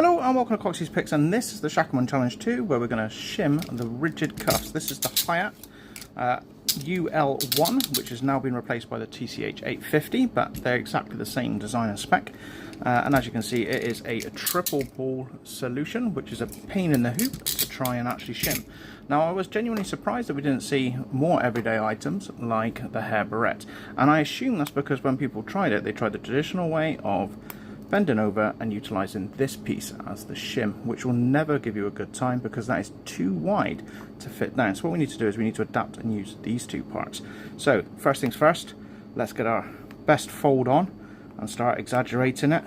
Hello and welcome to Coxie's Picks, and this is the Shacklemen Challenge 2 where we're going to shim the rigid cuffs. This is the Hait UL1, which has now been replaced by the TCH 850, but they're exactly the same design and spec. And as you can see, it is a triple ball solution, which is a pain in the hoop to try and actually shim. Now, I was genuinely surprised that we didn't see more everyday items like the hair barrette, and I assume that's because when people tried it, they tried the traditional way of bending over and utilizing this piece as the shim, which will never give you a good time because that is too wide to fit down. So what we need to do is we need to adapt and use these two parts. So first things first, let's get our best fold on and start exaggerating it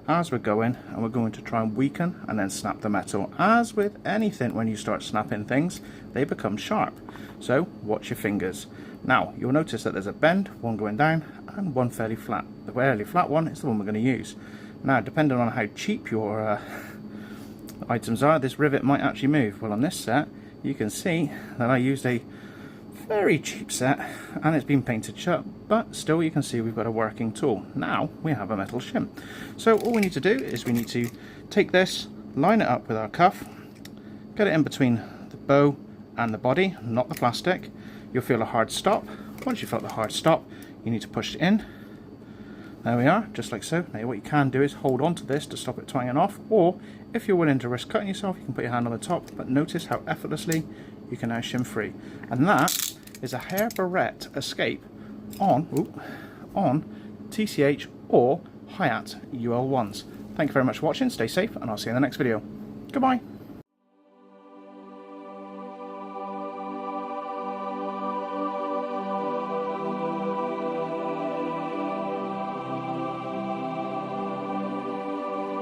as we're going, and we're going to try and weaken and then snap the metal. As with anything, when you start snapping things, they become sharp. So watch your fingers. Now you'll notice that there's a bend, one going down and one fairly flat. The fairly flat one is the one we're going to use. Now, depending on how cheap your items are, this rivet might actually move. Well, on this set, you can see that I used a very cheap set and it's been painted shut, but still you can see we've got a working tool. Now we have a metal shim. So all we need to do is we need to take this, line it up with our cuff, get it in between the bow and the body, not the plastic. You'll feel a hard stop. Once you've felt the hard stop, you need to push it in. There we are, just like so. Now what you can do is hold on to this to stop it twanging off, or if you're willing to risk cutting yourself, you can put your hand on the top, but notice how effortlessly you can now shim free. And that is a hair barrette escape on TCH or Hait UL1s. Thank you very much for watching, stay safe, and I'll see you in the next video. Goodbye.